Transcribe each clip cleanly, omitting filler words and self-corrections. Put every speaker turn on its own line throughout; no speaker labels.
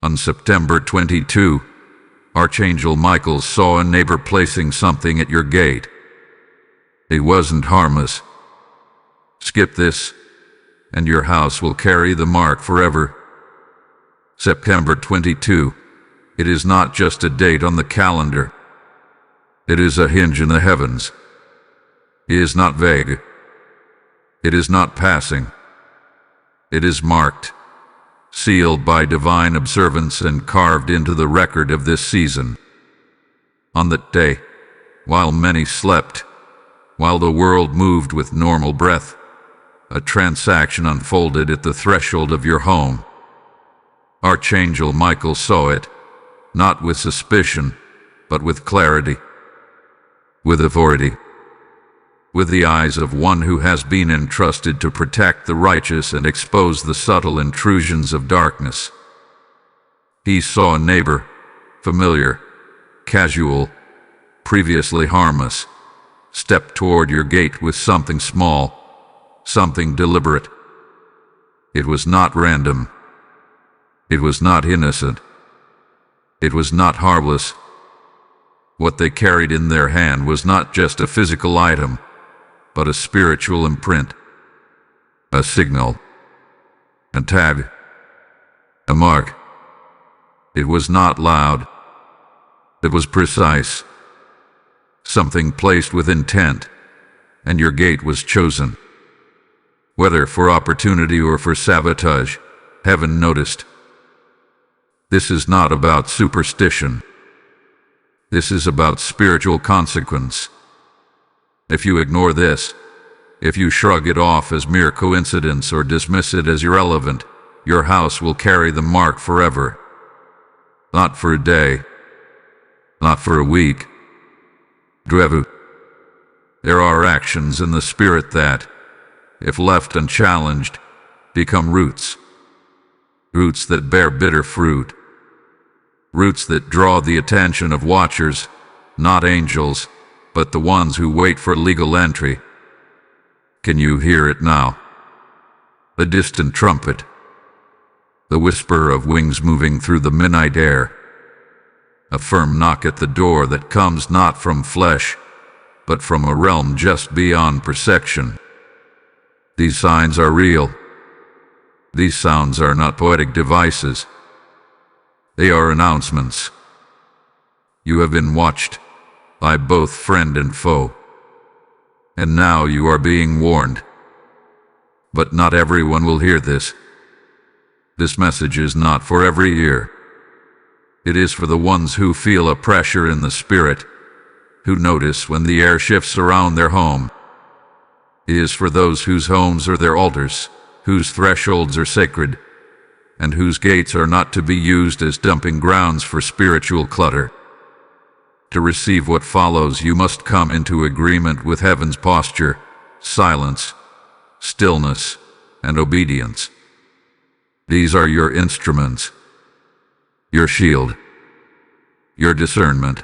On September 22, Archangel Michael saw a neighbor placing something at your gate. It wasn't harmless. Skip this, and your house will carry the mark forever. September 22. It is not just a date on the calendar. It is a hinge in the heavens. It is not vague. It is not passing. It is marked, sealed by divine observance and carved into the record of this season. On that day, while many slept, while the world moved with normal breath, a transaction unfolded at the threshold of your home. Archangel Michael saw it, not with suspicion, but with clarity, with authority, with the eyes of one who has been entrusted to protect the righteous and expose the subtle intrusions of darkness. He saw a neighbor, familiar, casual, previously harmless, step toward your gate with something small, something deliberate. It was not random. It was not innocent. It was not harmless. What they carried in their hand was not just a physical item, but a spiritual imprint, a signal, a tag, a mark. It was not loud. It was precise. Something placed with intent, and your gate was chosen. Whether for opportunity or for sabotage, heaven noticed. This is not about superstition. This is about spiritual consequence. If you ignore this, if you shrug it off as mere coincidence or dismiss it as irrelevant, your house will carry the mark forever. Not for a day, not for a week. Drevu. There are actions in the spirit that, if left unchallenged, become roots. Roots that bear bitter fruit. Roots that draw the attention of watchers, not angels, but the ones who wait for legal entry. Can you hear it now? The distant trumpet. The whisper of wings moving through the midnight air. A firm knock at the door that comes not from flesh, but from a realm just beyond perception. These signs are real. These sounds are not poetic devices. They are announcements. You have been watched by both friend and foe. And now you are being warned. But not everyone will hear this. This message is not for every ear. It is for the ones who feel a pressure in the spirit, who notice when the air shifts around their home. It is for those whose homes are their altars, whose thresholds are sacred, and whose gates are not to be used as dumping grounds for spiritual clutter. To receive what follows, you must come into agreement with heaven's posture, silence, stillness, and obedience. These are your instruments, your shield, your discernment.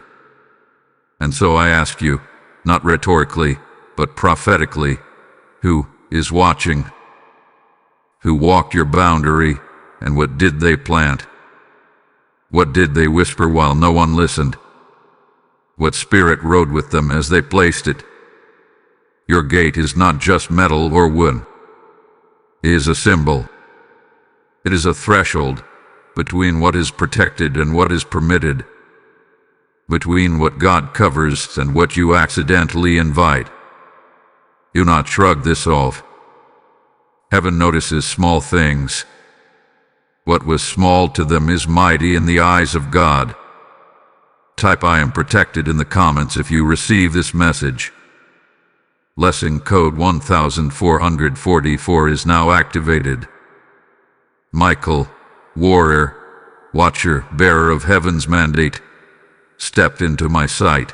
And so I ask you, not rhetorically, but prophetically, who is watching? Who walked your boundary, and what did they plant? What did they whisper while no one listened? What spirit rode with them as they placed it? Your gate is not just metal or wood. It is a symbol. It is a threshold between what is protected and what is permitted, between what God covers and what you accidentally invite. Do not shrug this off. Heaven notices small things. What was small to them is mighty in the eyes of God. Type "I am protected" in the comments if you receive this message. Lesson code 1444 is now activated. Michael, warrior, watcher, bearer of heaven's mandate, stepped into my sight.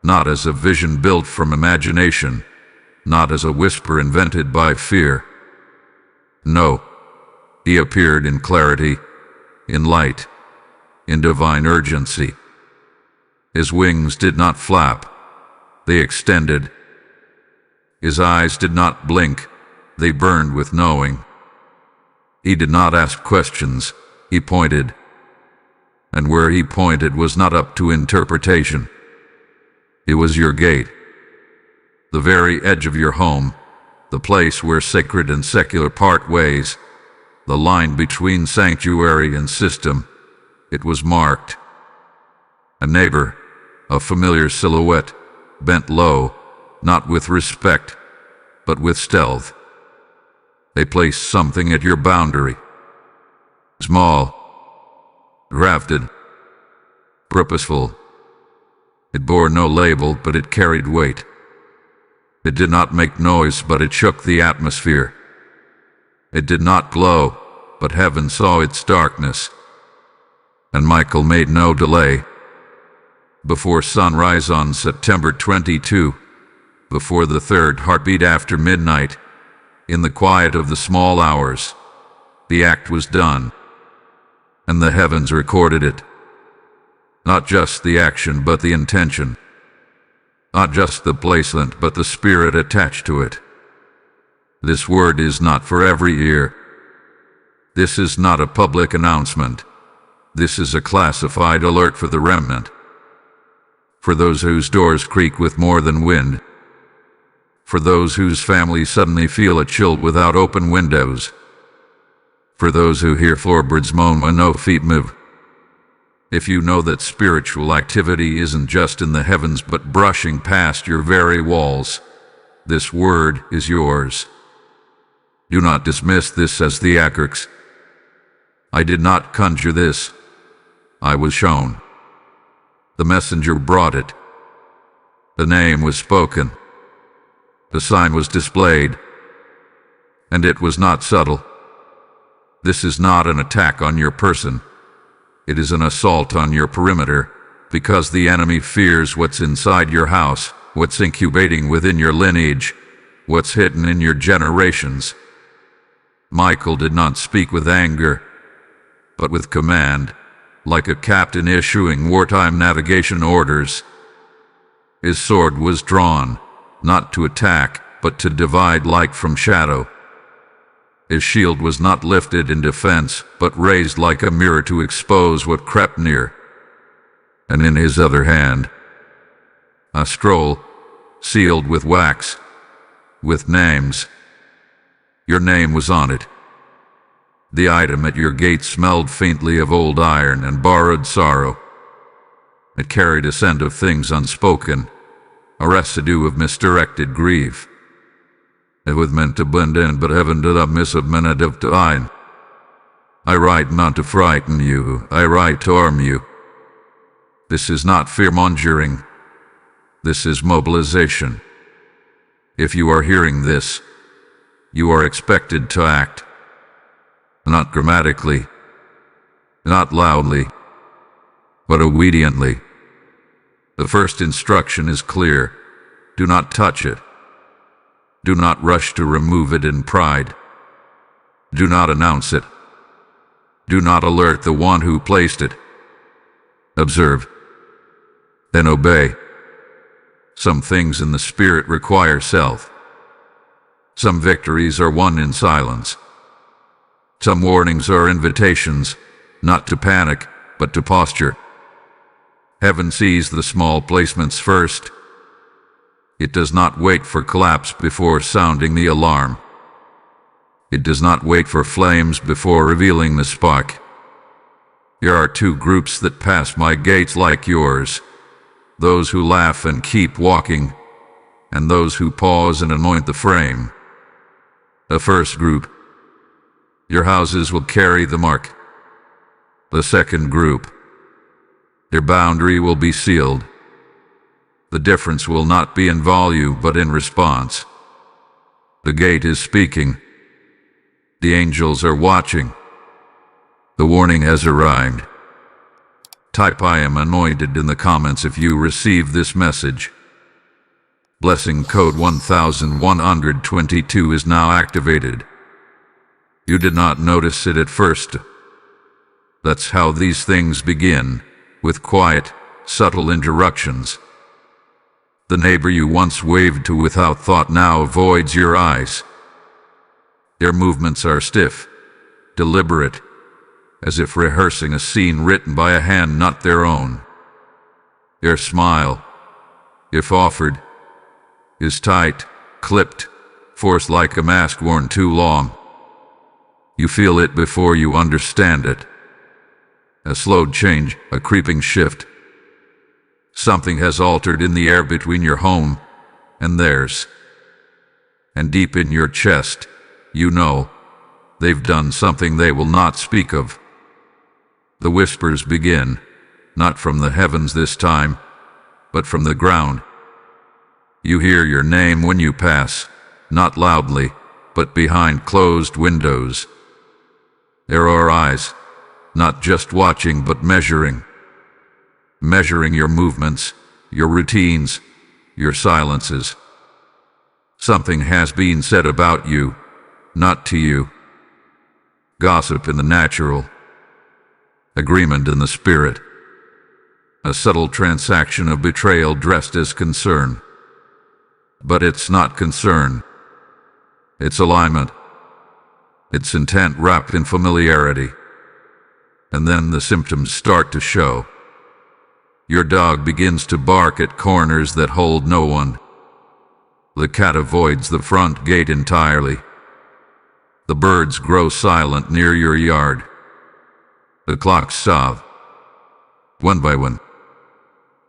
Not as a vision built from imagination, not as a whisper invented by fear. No, he appeared in clarity, in light, in divine urgency. His wings did not flap, they extended. His eyes did not blink, they burned with knowing. He did not ask questions, he pointed. And where he pointed was not up to interpretation. It was your gate. The very edge of your home, the place where sacred and secular part ways, the line between sanctuary and system. It was marked. A neighbor, a familiar silhouette, bent low, not with respect, but with stealth. They placed something at your boundary. Small, grafted, purposeful. It bore no label, but it carried weight. It did not make noise, but it shook the atmosphere. It did not glow, but heaven saw its darkness. And Michael made no delay. Before sunrise on September 22, before the third heartbeat after midnight, in the quiet of the small hours, the act was done, and the heavens recorded it. Not just the action, but the intention. Not just the placement, but the spirit attached to it. This word is not for every ear. This is not a public announcement. This is a classified alert for the remnant. For those whose doors creak with more than wind. For those whose families suddenly feel a chill without open windows. For those who hear floorboards moan when no feet move. If you know that spiritual activity isn't just in the heavens but brushing past your very walls, this word is yours. Do not dismiss this as theatrics. I did not conjure this. I was shown. The messenger brought it. The name was spoken. The sign was displayed. And it was not subtle. This is not an attack on your person. It is an assault on your perimeter, because the enemy fears what's inside your house, what's incubating within your lineage, what's hidden in your generations. Michael did not speak with anger, but with command, like a captain issuing wartime navigation orders. His sword was drawn, not to attack, but to divide light from shadow. His shield was not lifted in defense, but raised like a mirror to expose what crept near. And in his other hand, a scroll, sealed with wax, with names. Your name was on it. The item at your gate smelled faintly of old iron and borrowed sorrow. It carried a scent of things unspoken, a residue of misdirected grief. It was meant to blend in, but heaven did not miss a minute of time. I write not to frighten you, I write to arm you. This is not fear-mongering. This is mobilization. If you are hearing this, you are expected to act. Not grammatically, not loudly, but obediently. The first instruction is clear. Do not touch it. Do not rush to remove it in pride. Do not announce it. Do not alert the one who placed it. Observe, then obey. Some things in the spirit require self. Some victories are won in silence. Some warnings are invitations, not to panic, but to posture. Heaven sees the small placements first. It does not wait for collapse before sounding the alarm. It does not wait for flames before revealing the spark. There are two groups that pass my gates like yours, those who laugh and keep walking, and those who pause and anoint the frame. The first group, your houses will carry the mark. The second group, their boundary will be sealed. The difference will not be in volume, but in response. The gate is speaking. The angels are watching. The warning has arrived. Type "I am anointed" in the comments if you receive this message. Blessing code 1122 is now activated. You did not notice it at first. That's how these things begin, with quiet, subtle interruptions. The neighbor you once waved to without thought now avoids your eyes. Their movements are stiff, deliberate, as if rehearsing a scene written by a hand not their own. Their smile, if offered, is tight, clipped, forced like a mask worn too long. You feel it before you understand it. A slowed change, a creeping shift. Something has altered in the air between your home and theirs. And deep in your chest, you know, they've done something they will not speak of. The whispers begin, not from the heavens this time, but from the ground. You hear your name when you pass, not loudly, but behind closed windows. There are eyes, not just watching but measuring. Measuring your movements, your routines, your silences. Something has been said about you, not to you. Gossip in the natural. Agreement in the spirit. A subtle transaction of betrayal dressed as concern. But it's not concern. It's alignment. It's intent wrapped in familiarity. And then the symptoms start to show. Your dog begins to bark at corners that hold no one. The cat avoids the front gate entirely. The birds grow silent near your yard. The clocks sob. One by one.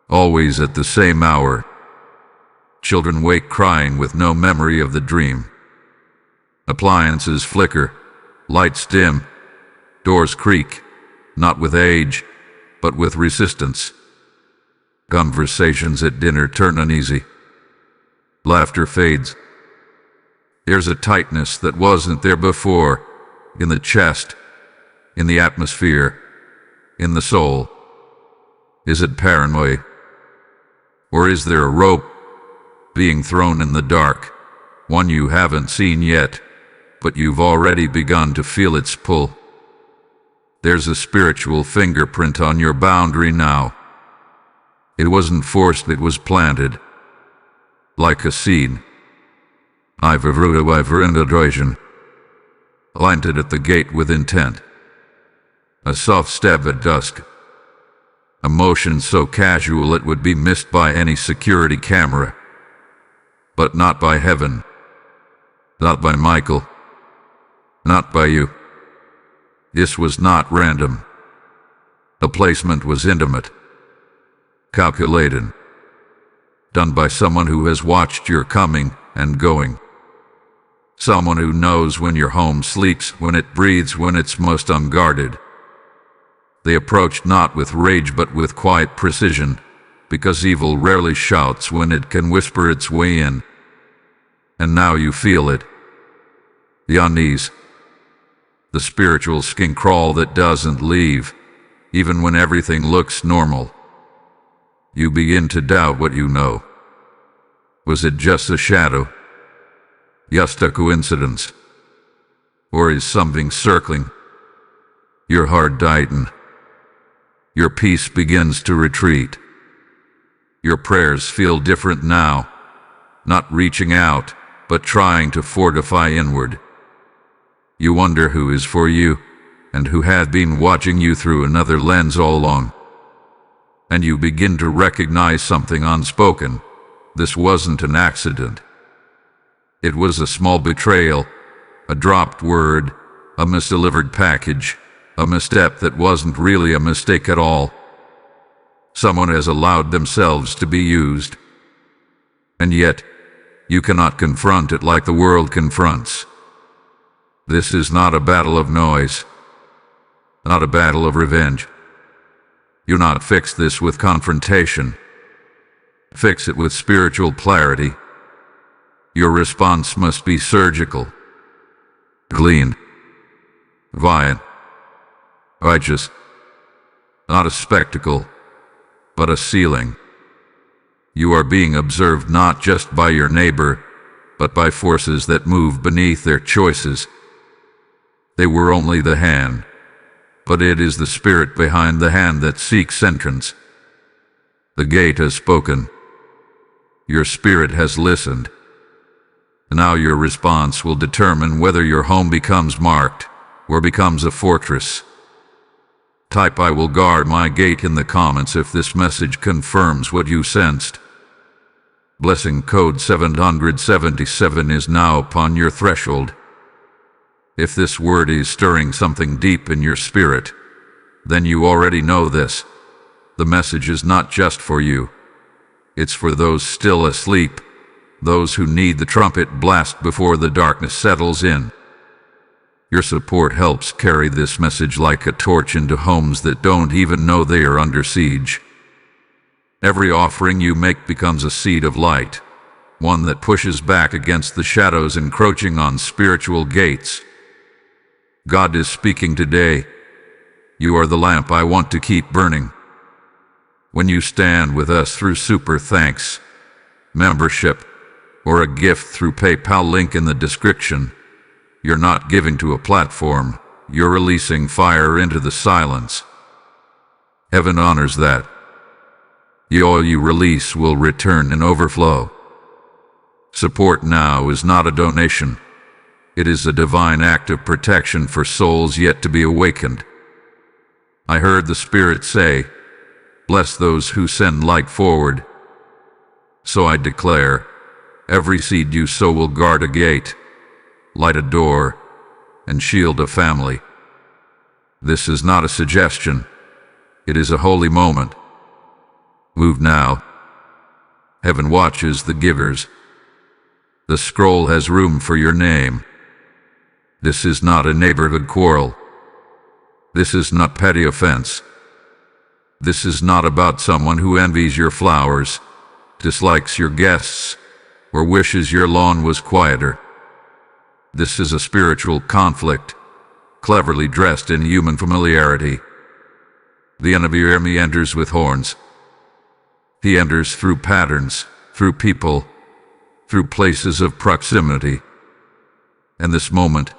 Always at the same hour. Children wake crying with no memory of the dream. Appliances flicker, lights dim, doors creak, not with age, but with resistance. Conversations at dinner turn uneasy. Laughter fades. There's a tightness that wasn't there before, in the chest, in the atmosphere, in the soul. Is it paranoia? Or is there a rope being thrown in the dark, one you haven't seen yet, but you've already begun to feel its pull? There's a spiritual fingerprint on your boundary now. It wasn't forced, it was planted. Like a seed. Intrusion. Planted at the gate with intent. A soft stab at dusk. A motion so casual it would be missed by any security camera. But not by heaven. Not by Michael. Not by you. This was not random. The placement was intimate. Calculated. Done by someone who has watched your coming and going. Someone who knows when your home sleeps, when it breathes, when it's most unguarded. They approached not with rage but with quiet precision, because evil rarely shouts when it can whisper its way in. And now you feel it. The unease. The spiritual skin crawl that doesn't leave, even when everything looks normal. You begin to doubt what you know. Was it just a shadow? Just a coincidence? Or is something circling? Your heart tighten. Your peace begins to retreat. Your prayers feel different now, not reaching out, but trying to fortify inward. You wonder who is for you, and who had been watching you through another lens all along. And you begin to recognize something unspoken. This wasn't an accident. It was a small betrayal, a dropped word, a misdelivered package, a misstep that wasn't really a mistake at all. Someone has allowed themselves to be used. And yet, you cannot confront it like the world confronts. This is not a battle of noise, not a battle of revenge. You not fix this with confrontation. Fix it with spiritual clarity. Your response must be surgical, clean, violent, righteous. Not a spectacle, but a sealing. You are being observed not just by your neighbor, but by forces that move beneath their choices. They were only the hand, but it is the spirit behind the hand that seeks entrance. The gate has spoken. Your spirit has listened. Now your response will determine whether your home becomes marked or becomes a fortress. Type "I will guard my gate" in the comments if this message confirms what you sensed. Blessing code 777 is now upon your threshold. If this word is stirring something deep in your spirit, then you already know this. The message is not just for you. It's for those still asleep, those who need the trumpet blast before the darkness settles in. Your support helps carry this message like a torch into homes that don't even know they are under siege. Every offering you make becomes a seed of light, one that pushes back against the shadows encroaching on spiritual gates. God is speaking today. You are the lamp I want to keep burning. When you stand with us through super thanks, membership, or a gift through PayPal link in the description, you're not giving to a platform, you're releasing fire into the silence. Heaven honors that. All you release will return in overflow. Support now is not a donation. It is a divine act of protection for souls yet to be awakened. I heard the Spirit say, "Bless those who send light forward." So I declare, every seed you sow will guard a gate, light a door, and shield a family. This is not a suggestion. It is a holy moment. Move now. Heaven watches the givers. The scroll has room for your name. This is not a neighborhood quarrel. This is not petty offense. This is not about someone who envies your flowers, dislikes your guests, or wishes your lawn was quieter. This is a spiritual conflict, cleverly dressed in human familiarity. The enemy enters with horns. He enters through patterns, through people, through places of proximity. And this moment,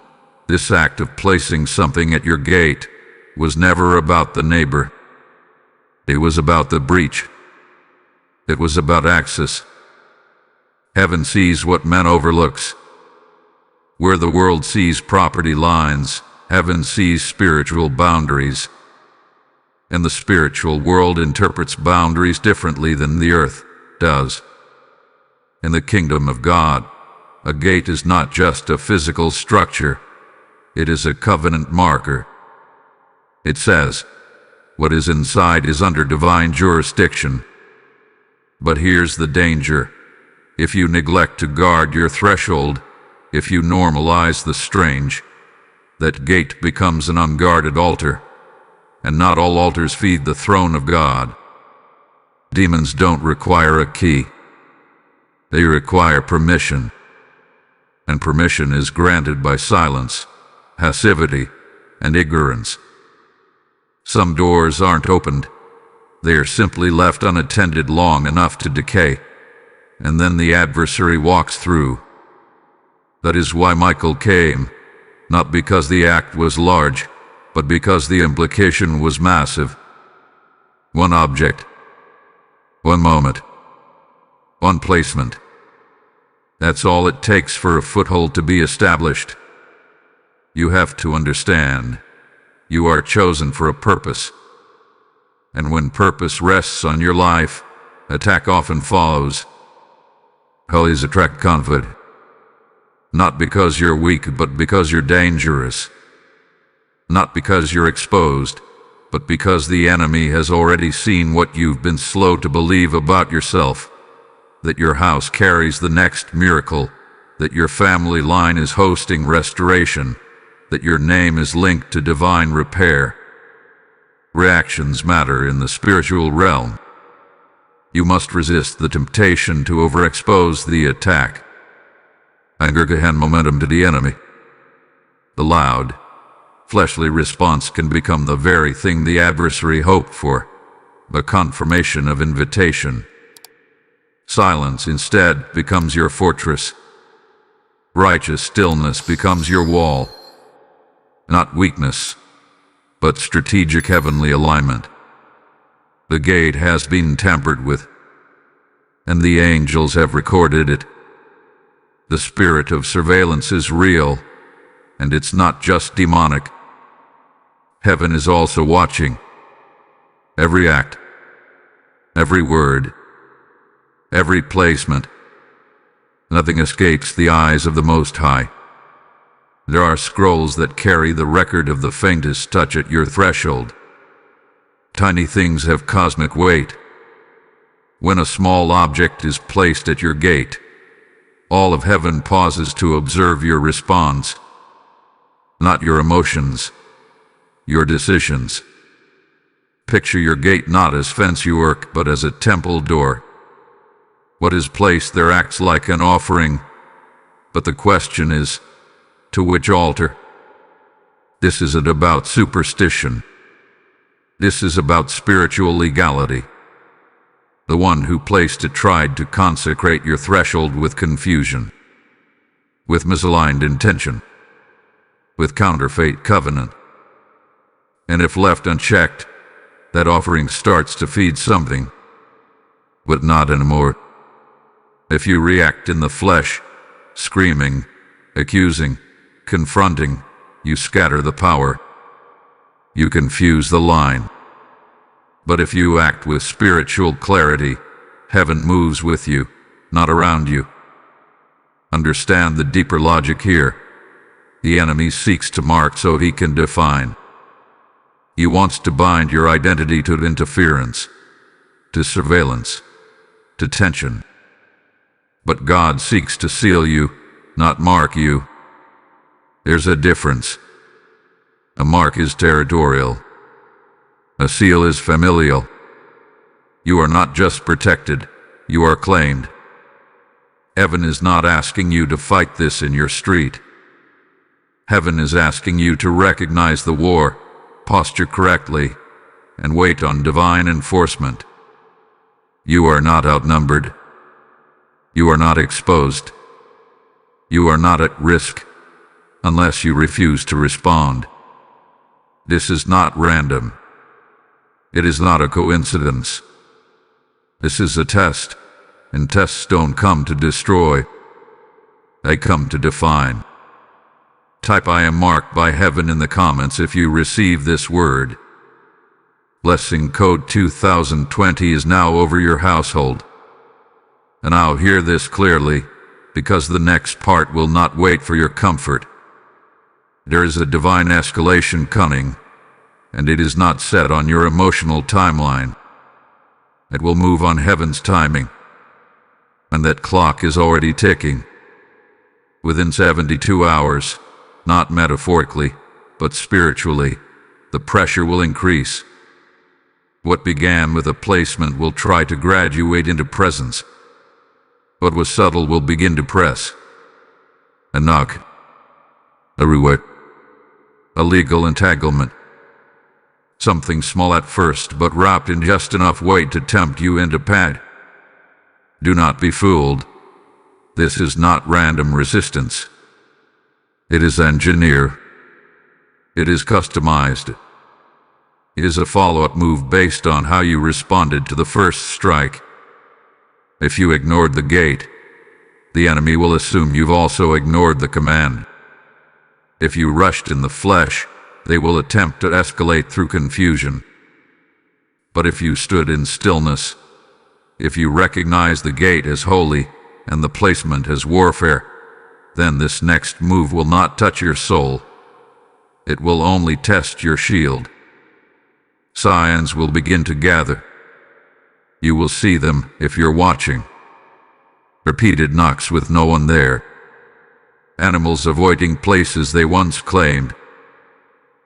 this act of placing something at your gate, was never about the neighbor. It was about the breach. It was about access. Heaven sees what man overlooks. Where the world sees property lines, heaven sees spiritual boundaries. And the spiritual world interprets boundaries differently than the earth does. In the kingdom of God, a gate is not just a physical structure. It is a covenant marker. It says, what is inside is under divine jurisdiction. But here's the danger. If you neglect to guard your threshold, if you normalize the strange, that gate becomes an unguarded altar. And not all altars feed the throne of God. Demons don't require a key. They require permission. And permission is granted by silence, passivity, and ignorance. Some doors aren't opened. They are simply left unattended long enough to decay, and then the adversary walks through. That is why Michael came, not because the act was large, but because the implication was massive. One object, one moment, one placement. That's all it takes for a foothold to be established. You have to understand, you are chosen for a purpose. And when purpose rests on your life, attack often follows. Holies attract conflict. Not because you're weak, but because you're dangerous. Not because you're exposed, but because the enemy has already seen what you've been slow to believe about yourself. That your house carries the next miracle, that your family line is hosting restoration, that your name is linked to divine repair. Reactions matter in the spiritual realm. You must resist the temptation to overexpose the attack. Anger can hand momentum to the enemy. The loud, fleshly response can become the very thing the adversary hoped for, a confirmation of invitation. Silence instead becomes your fortress. Righteous stillness becomes your wall. Not weakness, but strategic heavenly alignment. The gate has been tampered with, and the angels have recorded it. The spirit of surveillance is real, and it's not just demonic. Heaven is also watching. Every act, every word, every placement. Nothing escapes the eyes of the Most High. There are scrolls that carry the record of the faintest touch at your threshold. Tiny things have cosmic weight. When a small object is placed at your gate, all of heaven pauses to observe your response. Not your emotions, your decisions. Picture your gate not as fence work, but as a temple door. What is placed there acts like an offering, but the question is, to which altar? This isn't about superstition. This is about spiritual legality. The one who placed it tried to consecrate your threshold with confusion, with misaligned intention, with counterfeit covenant. And if left unchecked, that offering starts to feed something, but not anymore. If you react in the flesh, screaming, accusing, confronting, you scatter the power. You confuse the line. But if you act with spiritual clarity, heaven moves with you, not around you. Understand the deeper logic here. The enemy seeks to mark so he can define. He wants to bind your identity to interference, to surveillance, to tension. But God seeks to seal you, not mark you. There's a difference. A mark is territorial. A seal is familial. You are not just protected, you are claimed. Heaven is not asking you to fight this in your street. Heaven is asking you to recognize the war, posture correctly, and wait on divine enforcement. You are not outnumbered. You are not exposed. You are not at risk, unless you refuse to respond. This is not random. It is not a coincidence. This is a test, and tests don't come to destroy. They come to define. Type "I am marked by heaven" in the comments if you receive this word. Blessing code 2020 is now over your household. And I'll hear this clearly, because the next part will not wait for your comfort. There is a divine escalation coming, and it is not set on your emotional timeline. It will move on heaven's timing, and that clock is already ticking. Within 72 hours, not metaphorically, but spiritually, the pressure will increase. What began with a placement will try to graduate into presence. What was subtle will begin to press. A knock. A reward. A legal entanglement. Something small at first, but wrapped in just enough weight to tempt you into pad. Do not be fooled. This is not random resistance. It is engineered. It is customized. It is a follow-up move based on how you responded to the first strike. If you ignored the gate, the enemy will assume you've also ignored the command. If you rushed in the flesh, they will attempt to escalate through confusion. But if you stood in stillness, if you recognize the gate as holy and the placement as warfare, then this next move will not touch your soul. It will only test your shield. Signs will begin to gather. You will see them if you're watching. Repeated knocks with no one there. Animals avoiding places they once claimed.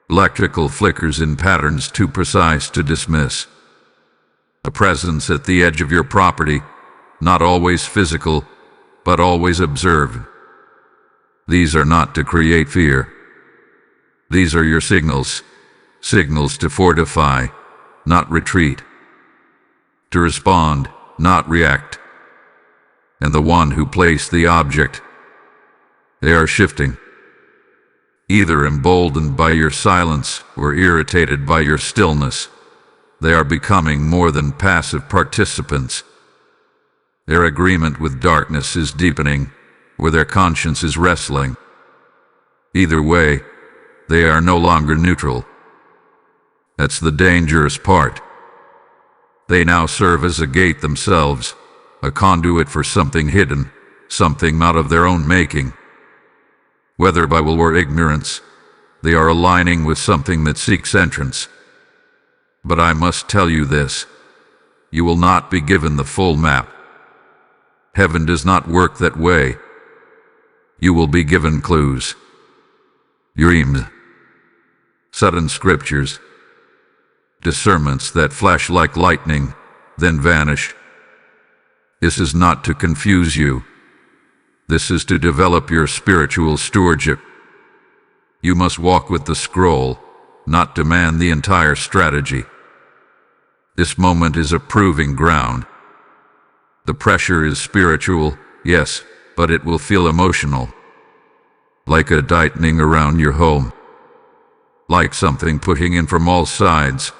Electrical flickers in patterns too precise to dismiss. A presence at the edge of your property, not always physical, but always observed. These are not to create fear. These are your signals, signals to fortify, not retreat. To respond, not react. And the one who placed the object, they are shifting. Either emboldened by your silence or irritated by your stillness, they are becoming more than passive participants. Their agreement with darkness is deepening, or their conscience is wrestling. Either way, they are no longer neutral. That's the dangerous part. They now serve as a gate themselves, a conduit for something hidden, something not of their own making. Whether by will or ignorance, they are aligning with something that seeks entrance. But I must tell you this: you will not be given the full map. Heaven does not work that way. You will be given clues, dreams, sudden scriptures, discernments that flash like lightning, then vanish. This is not to confuse you. This is to develop your spiritual stewardship. You must walk with the scroll, not demand the entire strategy. This moment is a proving ground. The pressure is spiritual, yes, but it will feel emotional. Like a tightening around your home. Like something pushing in from all sides.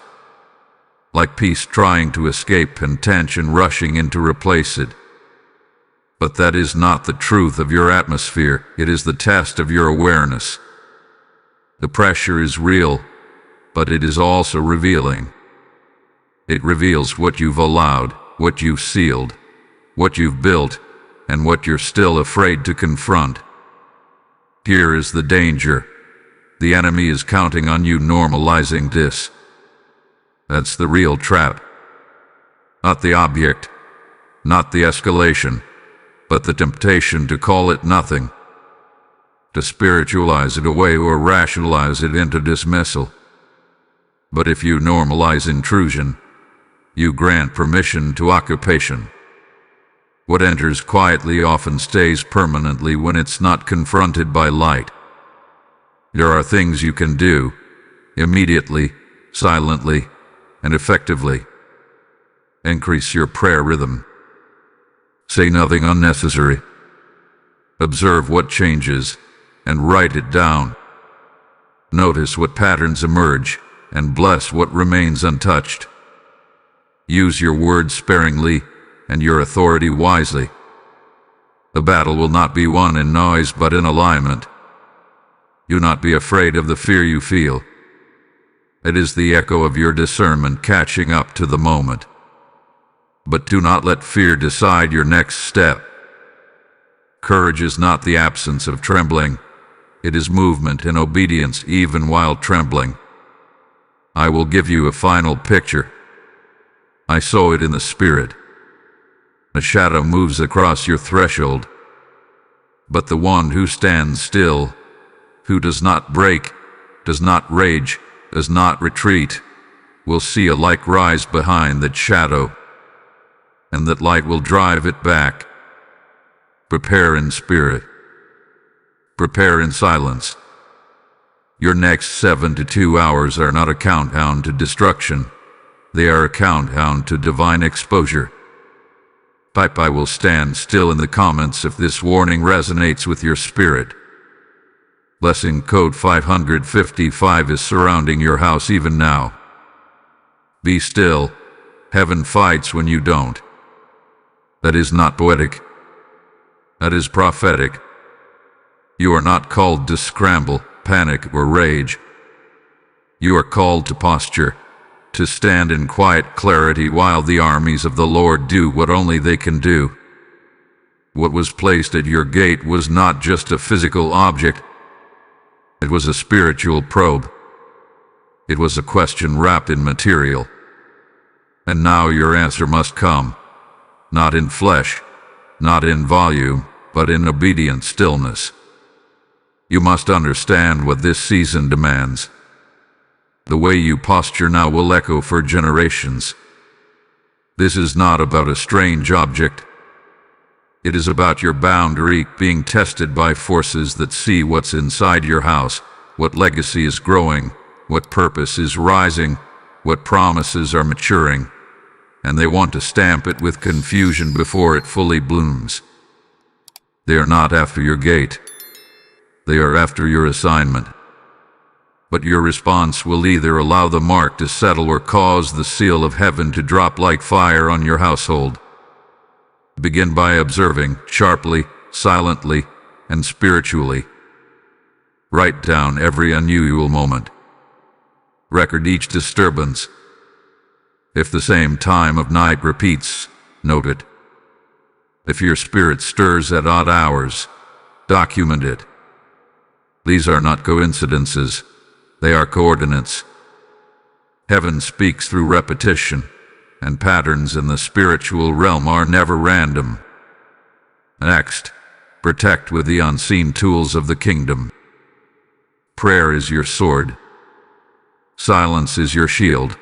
Like peace trying to escape and tension rushing in to replace it. But that is not the truth of your atmosphere, it is the test of your awareness. The pressure is real, but it is also revealing. It reveals what you've allowed, what you've sealed, what you've built, and what you're still afraid to confront. Here is the danger. The enemy is counting on you normalizing this. That's the real trap. Not the object, not the escalation, but the temptation to call it nothing, to spiritualize it away or rationalize it into dismissal. But if you normalize intrusion, you grant permission to occupation. What enters quietly often stays permanently when it's not confronted by light. There are things you can do, immediately, silently, and effectively. Increase your prayer rhythm. Say nothing unnecessary. Observe what changes, and write it down. Notice what patterns emerge, and bless what remains untouched. Use your words sparingly, and your authority wisely. The battle will not be won in noise but in alignment. Do not be afraid of the fear you feel. It is the echo of your discernment catching up to the moment. But do not let fear decide your next step. Courage is not the absence of trembling. It is movement and obedience even while trembling. I will give you a final picture. I saw it in the spirit. A shadow moves across your threshold. But the one who stands still, who does not break, does not rage, does not retreat, will see a light rise behind that shadow, and that light will drive it back. Prepare in spirit. Prepare in silence. Your next 72 hours are not a countdown to destruction. They are a countdown to divine exposure. Type "I will stand still" in the comments if this warning resonates with your spirit. Blessing code 555 is surrounding your house even now. Be still. Heaven fights when you don't. That is not poetic. That is prophetic. You are not called to scramble, panic, or rage. You are called to posture, to stand in quiet clarity while the armies of the Lord do what only they can do. What was placed at your gate was not just a physical object. It was a spiritual probe. It was a question wrapped in material. And now your answer must come, not in flesh, not in volume, but in obedient stillness. You must understand what this season demands. The way you posture now will echo for generations. This is not about a strange object. It is about your boundary being tested by forces that see what's inside your house, what legacy is growing, what purpose is rising, what promises are maturing, and they want to stamp it with confusion before it fully blooms. They are not after your gate. They are after your assignment. But your response will either allow the mark to settle or cause the seal of heaven to drop like fire on your household. Begin by observing, sharply, silently, and spiritually. Write down every unusual moment. Record each disturbance. If the same time of night repeats, note it. If your spirit stirs at odd hours, document it. These are not coincidences, they are coordinates. Heaven speaks through repetition, and patterns in the spiritual realm are never random. Next, protect with the unseen tools of the kingdom. Prayer is your sword. Silence is your shield.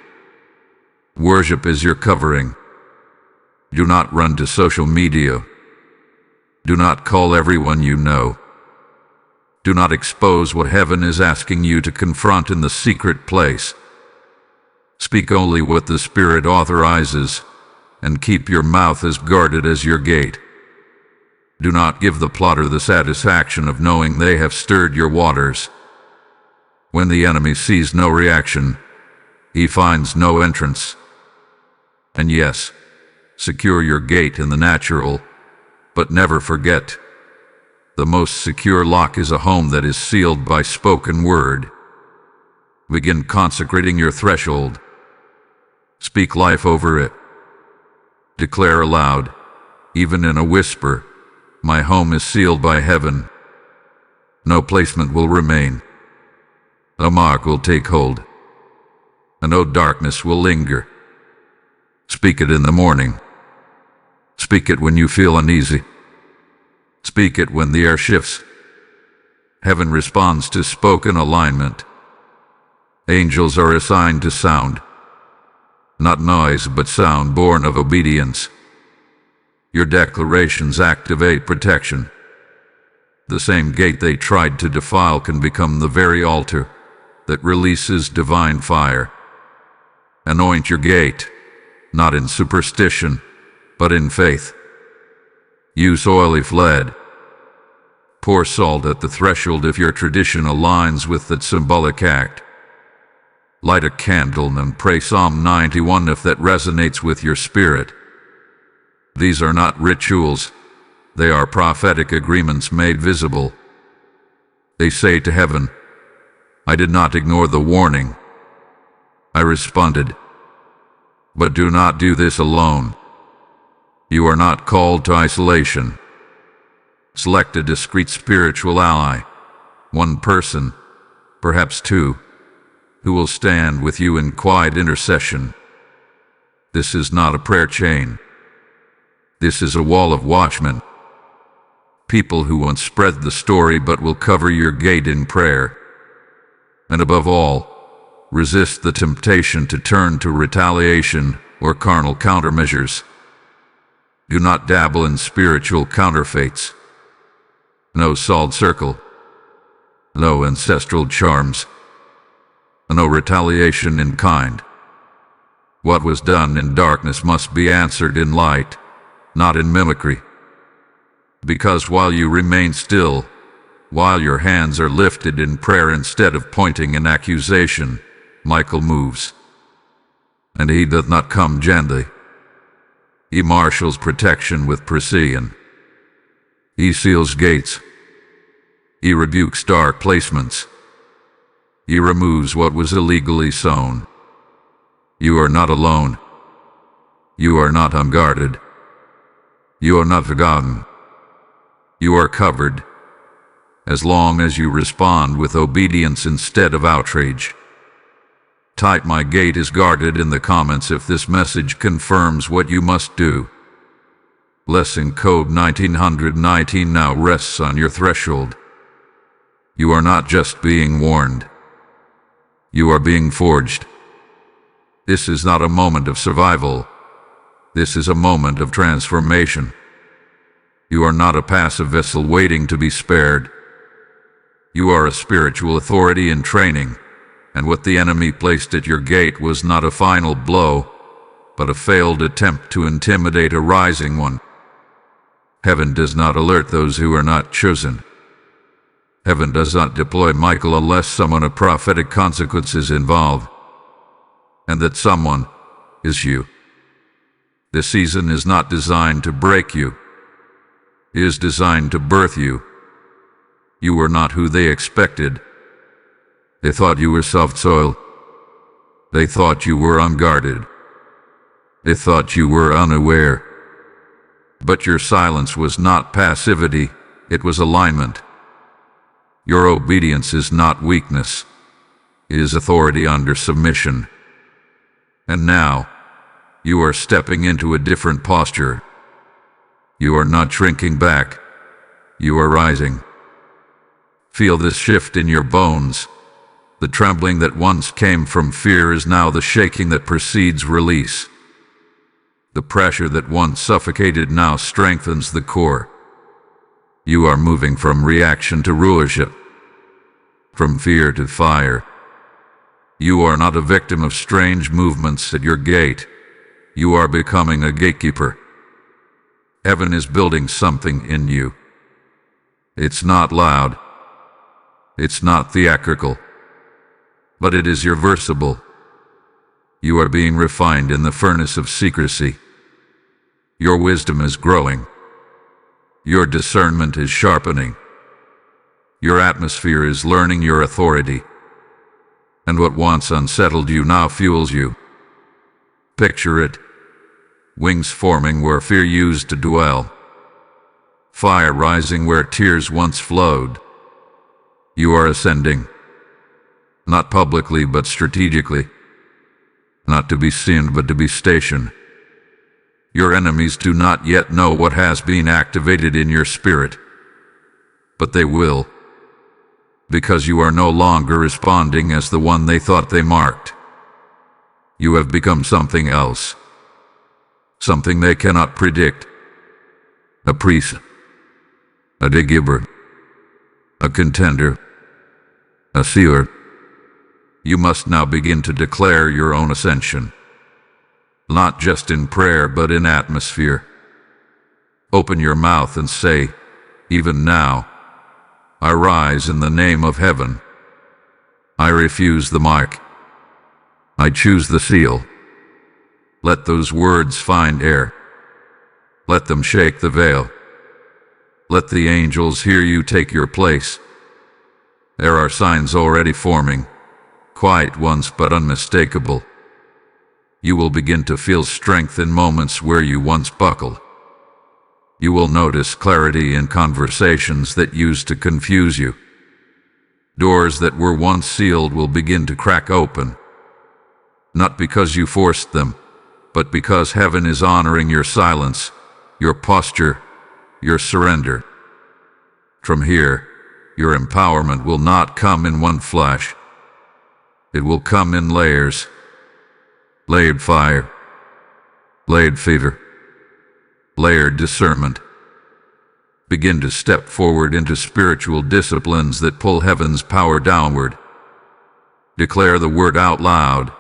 Worship is your covering. Do not run to social media. Do not call everyone you know. Do not expose what heaven is asking you to confront in the secret place. Speak only what the Spirit authorizes, and keep your mouth as guarded as your gate. Do not give the plotter the satisfaction of knowing they have stirred your waters. When the enemy sees no reaction, he finds no entrance. And yes, secure your gate in the natural, but never forget, the most secure lock is a home that is sealed by spoken word. Begin consecrating your threshold. Speak life over it. Declare aloud, even in a whisper, my home is sealed by heaven. No placement will remain. A mark will take hold, and no darkness will linger. Speak it in the morning. Speak it when you feel uneasy. Speak it when the air shifts. Heaven responds to spoken alignment. Angels are assigned to sound. Not noise, but sound born of obedience. Your declarations activate protection. The same gate they tried to defile can become the very altar that releases divine fire. Anoint your gate, not in superstition, but in faith. Use oily lead. Pour salt at the threshold if your tradition aligns with that symbolic act. Light a candle and pray Psalm 91 if that resonates with your spirit. These are not rituals, they are prophetic agreements made visible. They say to heaven, I did not ignore the warning. I responded. But do not do this alone. You are not called to isolation. Select a discreet spiritual ally, one person, perhaps two, who will stand with you in quiet intercession. This is not a prayer chain. This is a wall of watchmen. People who won't spread the story but will cover your gate in prayer. And above all, resist the temptation to turn to retaliation or carnal countermeasures. Do not dabble in spiritual counterfeits. No salt circle. No ancestral charms. No retaliation in kind. What was done in darkness must be answered in light, not in mimicry. Because while you remain still, while your hands are lifted in prayer instead of pointing an accusation, Michael moves. And he doth not come gently. He marshals protection with precision. He seals gates. He rebukes dark placements. He removes what was illegally sown. You are not alone. You are not unguarded. You are not forgotten. You are covered, as long as you respond with obedience instead of outrage. Type "My gate is guarded" in the comments if this message confirms what you must do. Lesson Code 1919 now rests on your threshold. You are not just being warned. You are being forged. This is not a moment of survival. This is a moment of transformation. You are not a passive vessel waiting to be spared. You are a spiritual authority in training, and what the enemy placed at your gate was not a final blow, but a failed attempt to intimidate a rising one. Heaven does not alert those who are not chosen. Heaven does not deploy Michael unless someone of prophetic consequences involved. And that someone is you. This season is not designed to break you. It is designed to birth you. You were not who they expected. They thought you were soft soil. They thought you were unguarded. They thought you were unaware. But your silence was not passivity, it was alignment. Your obedience is not weakness. It is authority under submission. And now, you are stepping into a different posture. You are not shrinking back. You are rising. Feel this shift in your bones. The trembling that once came from fear is now the shaking that precedes release. The pressure that once suffocated now strengthens the core. You are moving from reaction to rulership, from fear to fire. You are not a victim of strange movements at your gate. You are becoming a gatekeeper. Heaven is building something in you. It's not loud. It's not theatrical. But it is irreversible. You are being refined in the furnace of secrecy. Your wisdom is growing. Your discernment is sharpening. Your atmosphere is learning your authority. And what once unsettled you now fuels you. Picture it. Wings forming where fear used to dwell. Fire rising where tears once flowed. You are ascending. Not publicly but strategically. Not to be seen but to be stationed. Your enemies do not yet know what has been activated in your spirit. But they will. Because you are no longer responding as the one they thought they marked. You have become something else. Something they cannot predict. A priest. A gatekeeper. A contender. A seer. You must now begin to declare your own ascension. Not just in prayer, but in atmosphere. Open your mouth and say, even now, I rise in the name of heaven. I refuse the mark. I choose the seal. Let those words find air. Let them shake the veil. Let the angels hear you take your place. There are signs already forming. Quiet ones but unmistakable. You will begin to feel strength in moments where you once buckled. You will notice clarity in conversations that used to confuse you. Doors that were once sealed will begin to crack open. Not because you forced them, but because heaven is honoring your silence, your posture, your surrender. From here, your empowerment will not come in one flash. It will come in layers. Layered fire. Layered fever. Layered discernment. Begin to step forward into spiritual disciplines that pull heaven's power downward. Declare the word out loud,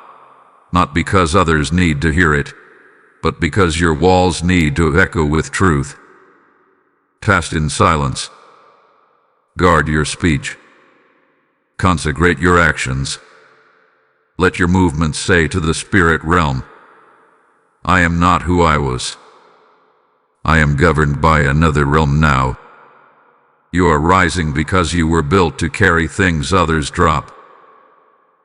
not because others need to hear it, but because your walls need to echo with truth. Fast in silence. Guard your speech. Consecrate your actions. Let your movements say to the spirit realm, I am not who I was. I am governed by another realm now. You are rising because you were built to carry things others drop.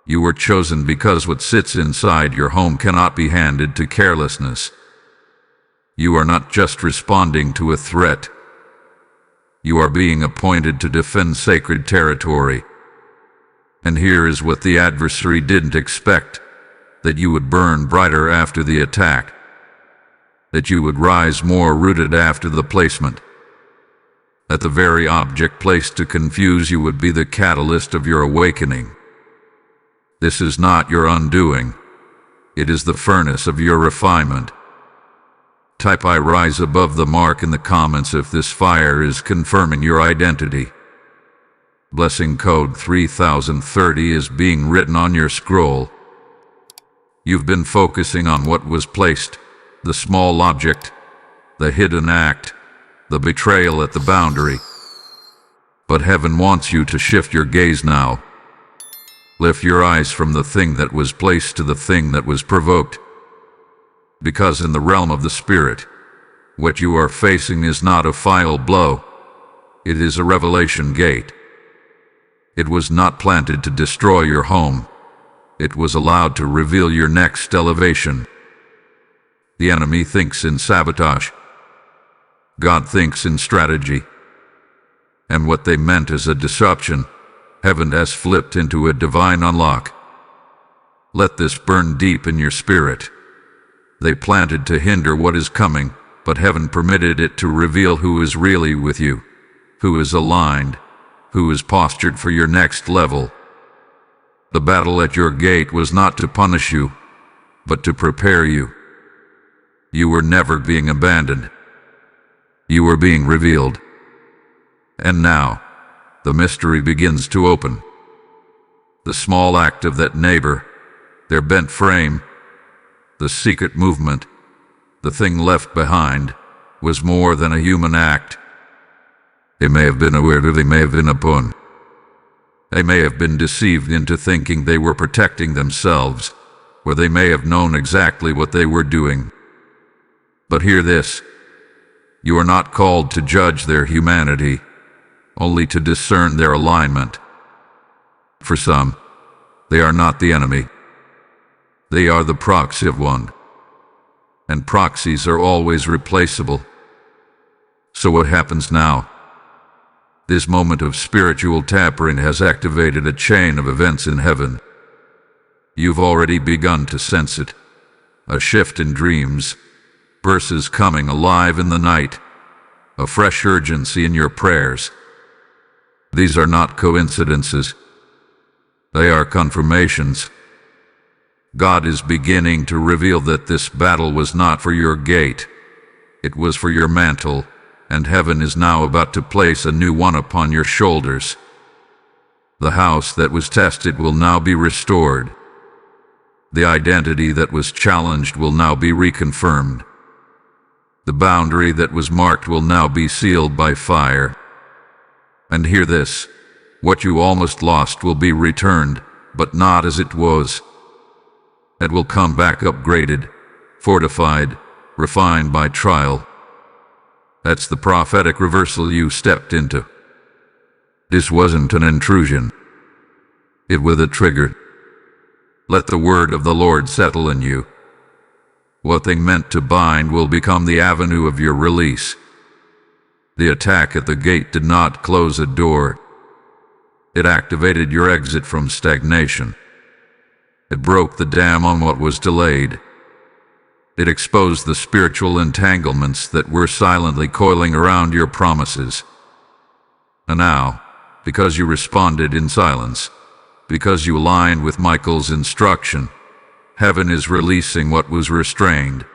You were chosen because what sits inside your home cannot be handed to carelessness. You are not just responding to a threat. You are being appointed to defend sacred territory. And here is what the adversary didn't expect, that you would burn brighter after the attack, that you would rise more rooted after the placement, that the very object placed to confuse you would be the catalyst of your awakening. This is not your undoing, it is the furnace of your refinement. Type I rise above the mark in the comments if this fire is confirming your identity. Blessing code 3030 is being written on your scroll. You've been focusing on what was placed, the small object, the hidden act, the betrayal at the boundary. But heaven wants you to shift your gaze now. Lift your eyes from the thing that was placed to the thing that was provoked. Because in the realm of the spirit, what you are facing is not a final blow. It is a revelation gate. It was not planted to destroy your home. it was allowed to reveal your next elevation. The enemy thinks in sabotage. God thinks in strategy. And what they meant as a disruption, heaven has flipped into a divine unlock. Let this burn deep in your spirit. They planted to hinder what is coming, but heaven permitted it to reveal who is really with you, who is aligned, who is postured for your next level. The battle at your gate was not to punish you, but to prepare you. You were never being abandoned. You were being revealed. And now, the mystery begins to open. The small act of that neighbor, their bent frame, the secret movement, the thing left behind, was more than a human act. They may have been aware, they may have been a pun. They may have been deceived into thinking they were protecting themselves, or they may have known exactly what they were doing. But hear this, you are not called to judge their humanity, only to discern their alignment. For some, they are not the enemy. They are the proxy of one. And proxies are always replaceable. So what happens now? This moment of spiritual tampering has activated a chain of events in heaven. You've already begun to sense it. A shift in dreams, verses coming alive in the night, a fresh urgency in your prayers. These are not coincidences. They are confirmations. God is beginning to reveal that this battle was not for your gate. It was for your mantle, and heaven is now about to place a new one upon your shoulders. The house that was tested will now be restored. The identity that was challenged will now be reconfirmed. The boundary that was marked will now be sealed by fire. And hear this, what you almost lost will be returned, but not as it was. It will come back upgraded, fortified, refined by trial. That's the prophetic reversal you stepped into. This wasn't an intrusion. It was a trigger. Let the word of the Lord settle in you. What they meant to bind will become the avenue of your release. The attack at the gate did not close a door. It activated your exit from stagnation. It broke the dam on what was delayed. It exposed the spiritual entanglements that were silently coiling around your promises. And now, because you responded in silence, because you aligned with Michael's instruction, heaven is releasing what was restrained.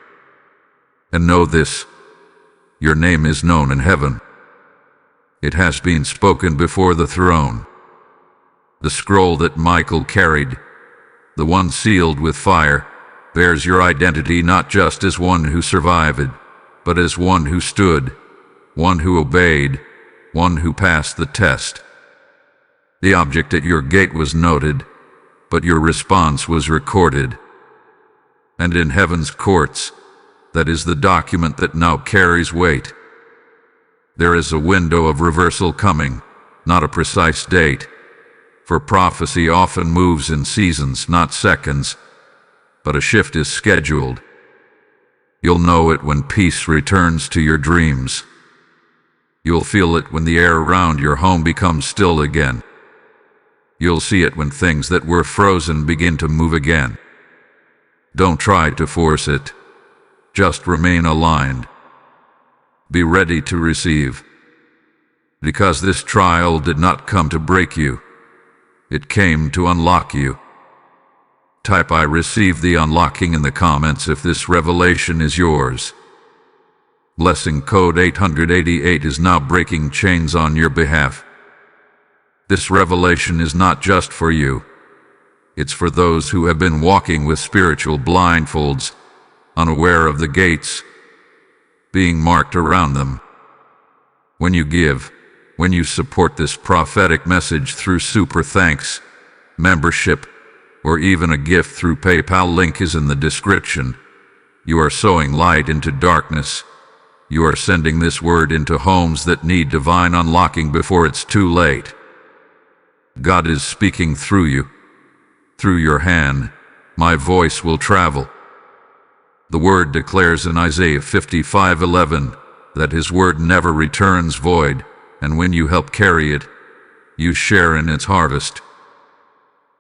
And know this, your name is known in heaven. It has been spoken before the throne. The scroll that Michael carried, the one sealed with fire, bears your identity not just as one who survived, but as one who stood, one who obeyed, one who passed the test. The object at your gate was noted, but your response was recorded. And in heaven's courts, that is the document that now carries weight. There is a window of reversal coming, not a precise date, for prophecy often moves in seasons, not seconds, but a shift is scheduled. You'll know it when peace returns to your dreams. You'll feel it when the air around your home becomes still again. You'll see it when things that were frozen begin to move again. Don't try to force it. Just remain aligned. Be ready to receive. Because this trial did not come to break you. It came to unlock you. Type "I receive the unlocking" in the comments if this revelation is yours. Blessing code 888 is now breaking chains on your behalf. This revelation is not just for you. It's for those who have been walking with spiritual blindfolds, unaware of the gates being marked around them. When you give, when you support this prophetic message through super thanks, membership, or even a gift through PayPal, link is in the description, you are sowing light into darkness. You are sending this word into homes that need divine unlocking before it's too late. God is speaking through you, Through your hand, my voice will travel. The word declares in Isaiah 55:11 that his word never returns void, and when you help carry it, you share in its harvest.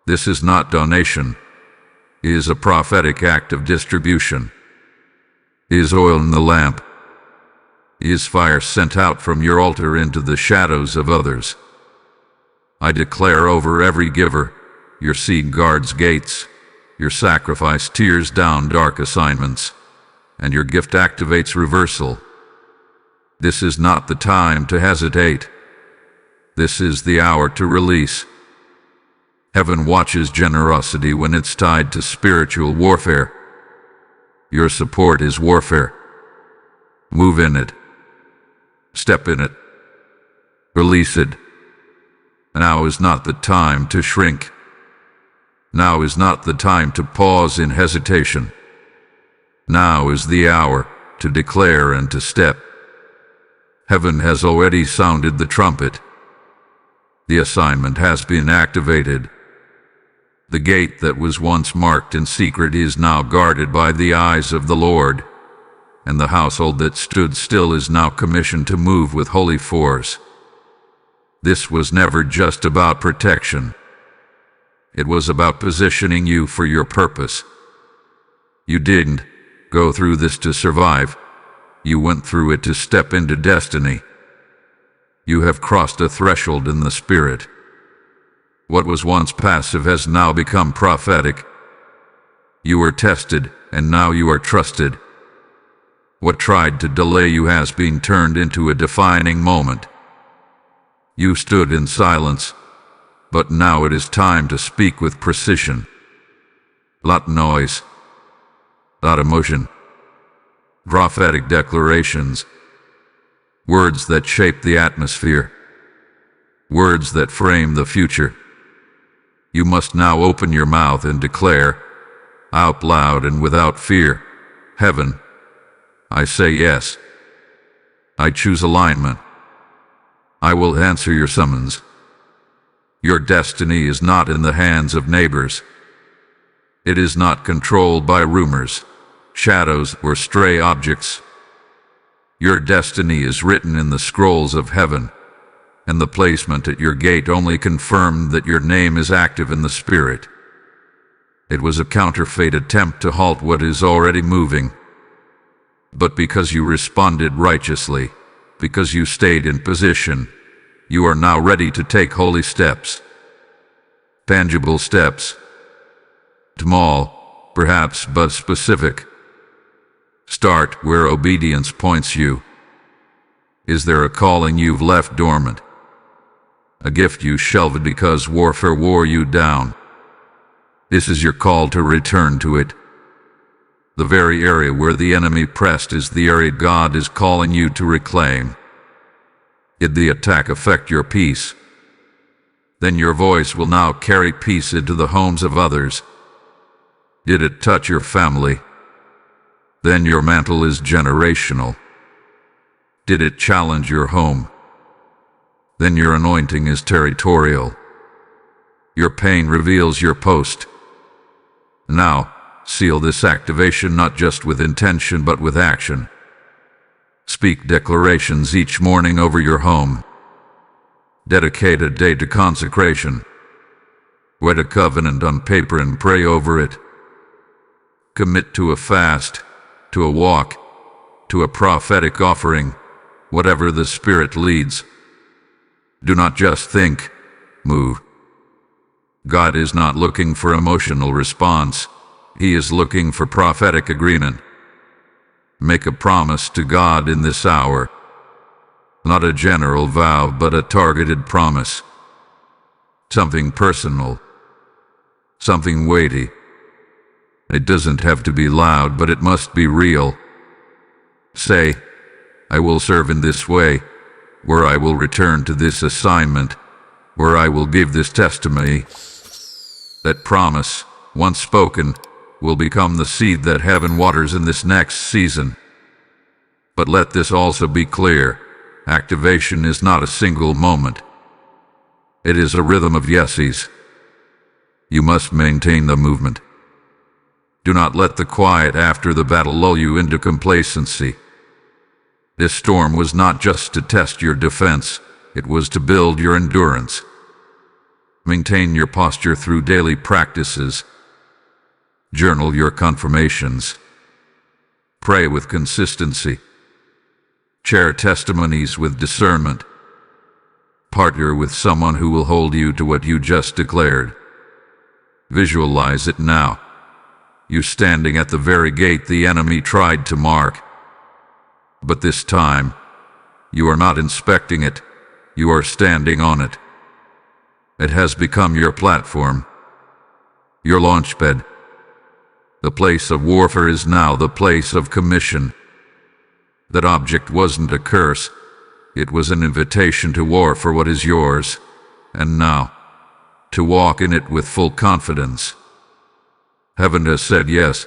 This is not donation. It is a prophetic act of distribution. It is oil in the lamp. It is fire sent out from your altar into the shadows of others. I declare over every giver, your seed guards gates, your sacrifice tears down dark assignments, and your gift activates reversal. This is not the time to hesitate. This is the hour to release. Heaven watches generosity when it's tied to spiritual warfare. Your support is warfare. Move in it. Step in it. Release it. Now is not the time to shrink. Now is not the time to pause in hesitation. Now is the hour to declare and to step. Heaven has already sounded the trumpet. The assignment has been activated. The gate that was once marked in secret is now guarded by the eyes of the Lord, and the household that stood still is now commissioned to move with holy force. This was never just about protection. It was about positioning you for your purpose. You didn't go through this to survive. You went through it to step into destiny. You have crossed a threshold in the Spirit. What was once passive has now become prophetic. You were tested, and now you are trusted. What tried to delay you has been turned into a defining moment. You stood in silence, but now it is time to speak with precision. Not noise, not emotion. Prophetic declarations. Words that shape the atmosphere. Words that frame the future. You must now open your mouth and declare, out loud and without fear, Heaven, I say yes. I choose alignment. I will answer your summons. Your destiny is not in the hands of neighbors. It is not controlled by rumors, shadows, or stray objects. Your destiny is written in the scrolls of heaven, and the placement at your gate only confirmed that your name is active in the Spirit. It was a counterfeit attempt to halt what is already moving. But because you responded righteously, because you stayed in position, you are now ready to take holy steps. Tangible steps. Small, perhaps, but specific. Start where obedience points you. Is there a calling you've left dormant? A gift you shelved because warfare wore you down? This is your call to return to it. The very area where the enemy pressed is the area God is calling you to reclaim. Did the attack affect your peace? Then your voice will now carry peace into the homes of others. Did it touch your family? Then your mantle is generational. Did it challenge your home? Then your anointing is territorial. Your pain reveals your post. Now, seal this activation not just with intention but with action. Speak declarations each morning over your home. Dedicate a day to consecration. Write a covenant on paper and pray over it. Commit to a fast, to a walk, to a prophetic offering, whatever the Spirit leads. Do not just think, move. God is not looking for emotional response. He is looking for prophetic agreement. Make a promise to God in this hour. Not a general vow, but a targeted promise. Something personal. Something weighty. It doesn't have to be loud, but it must be real. Say, I will serve in this way, where I will return to this assignment, where I will give this testimony. That promise, once spoken, will become the seed that heaven waters in this next season. But let this also be clear, activation is not a single moment. It is a rhythm of yeses. You must maintain the movement. Do not let the quiet after the battle lull you into complacency. This storm was not just to test your defense, it was to build your endurance. Maintain your posture through daily practices. Journal your confirmations. Pray with consistency. Share testimonies with discernment. Partner with someone who will hold you to what you just declared. Visualize it now. You standing at the very gate the enemy tried to mark. But this time, you are not inspecting it, you are standing on it. It has become your platform, your launchpad. The place of warfare is now the place of commission. That object wasn't a curse, it was an invitation to war for what is yours, and now, to walk in it with full confidence. Heaven has said yes,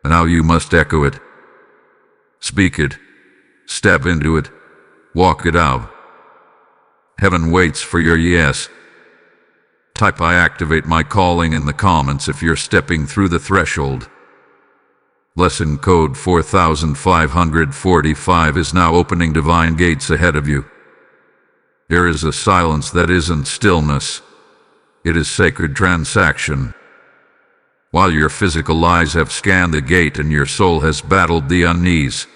and now you must echo it. Speak it, step into it, walk it out. Heaven waits for your yes. Type "I activate my calling" in the comments if you're stepping through the threshold. Lesson code 4545 is now opening divine gates ahead of you. There is a silence that isn't stillness. It is sacred transaction. While your physical eyes have scanned the gate and your soul has battled the unease,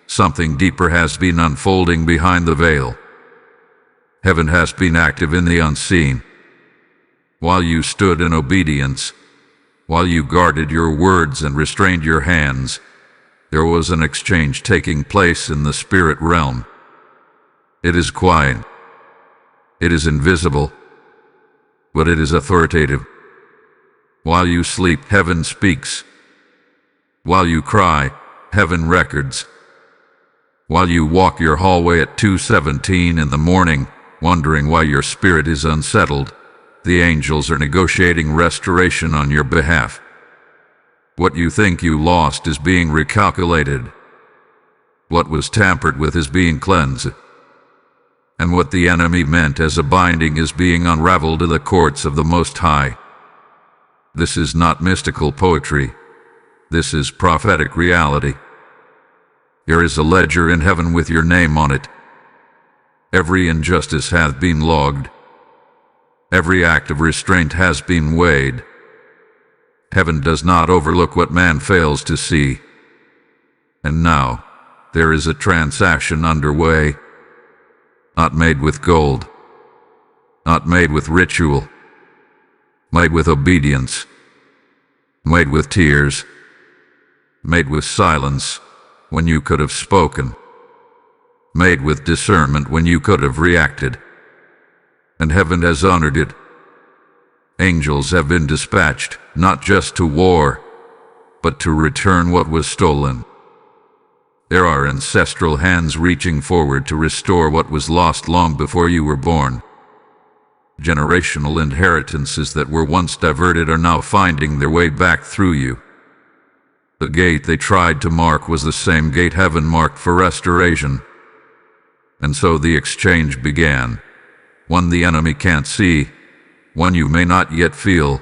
something deeper has been unfolding behind the veil. Heaven has been active in the unseen. While you stood in obedience, while you guarded your words and restrained your hands, there was an exchange taking place in the spirit realm. It is quiet. It is invisible. But it is authoritative. While you sleep, heaven speaks. While you cry, heaven records. While you walk your hallway at 2:17 in the morning, wondering why your spirit is unsettled, the angels are negotiating restoration on your behalf. What you think you lost is being recalculated. What was tampered with is being cleansed. And what the enemy meant as a binding is being unraveled to the courts of the Most High. This is not mystical poetry. This is prophetic reality. There is a ledger in heaven with your name on it. Every injustice hath been logged. Every act of restraint has been weighed. Heaven does not overlook what man fails to see. And now, there is a transaction underway. Not made with gold. Not made with ritual. Made with obedience. Made with tears. Made with silence when you could have spoken. Made with discernment when you could have reacted. And heaven has honored it. Angels have been dispatched, not just to war, but to return what was stolen. There are ancestral hands reaching forward to restore what was lost long before you were born. Generational inheritances that were once diverted are now finding their way back through you. The gate they tried to mark was the same gate heaven marked for restoration. And so the exchange began. One the enemy can't see, one you may not yet feel,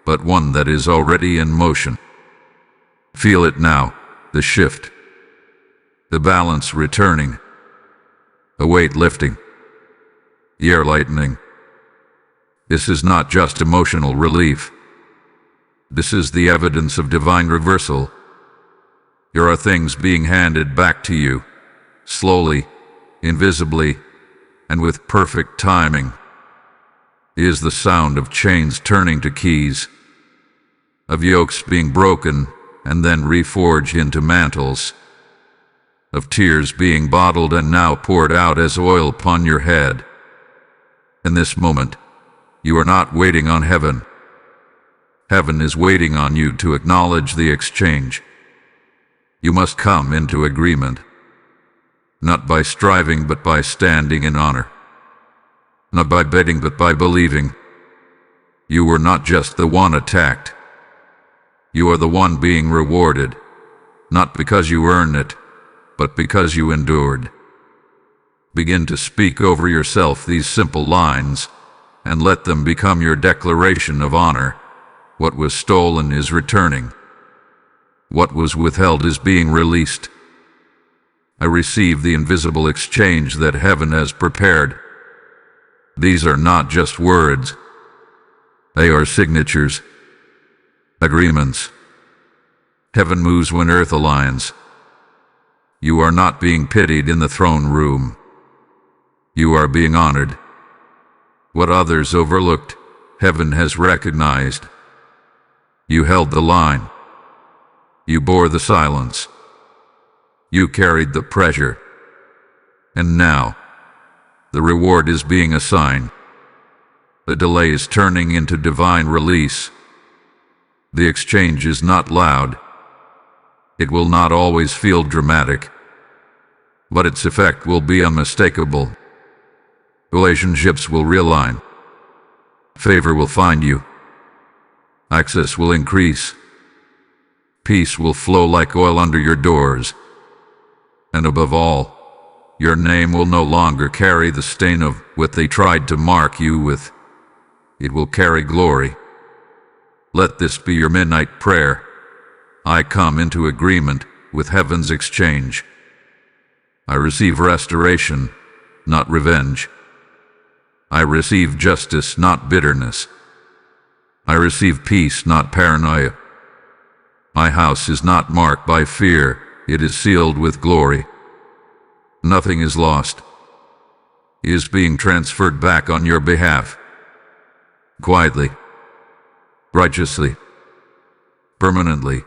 but one that is already in motion. Feel it now, the shift. The balance returning. The weight lifting. The air lightening. This is not just emotional relief. This is the evidence of divine reversal. There are things being handed back to you, slowly, invisibly, and with perfect timing. It is the sound of chains turning to keys, of yokes being broken and then reforged into mantles, of tears being bottled and now poured out as oil upon your head. In this moment, you are not waiting on heaven. Heaven is waiting on you to acknowledge the exchange. You must come into agreement, not by striving but by standing in honor, not by betting but by believing. You were not just the one attacked. You are the one being rewarded, not because you earned it, but because you endured. Begin to speak over yourself these simple lines. and let them become your declaration of honor. What was stolen is returning. What was withheld is being released. I receive the invisible exchange that heaven has prepared. These are not just words. They are signatures, agreements. Heaven moves when earth aligns. You are not being pitied in the throne room. You are being honored. What others overlooked, heaven has recognized. You held the line. You bore the silence. You carried the pressure. And now, the reward is being assigned. The delay is turning into divine release. The exchange is not loud. It will not always feel dramatic, but its effect will be unmistakable. Relationships will realign. Favor will find you. Access will increase. Peace will flow like oil under your doors. And above all, your name will no longer carry the stain of what they tried to mark you with. It will carry glory. Let this be your midnight prayer. I come into agreement with heaven's exchange. I receive restoration, not revenge. I receive justice, not bitterness. I receive peace, not paranoia. My house is not marked by fear, it is sealed with glory. Nothing is lost. It is being transferred back on your behalf. Quietly, righteously, permanently.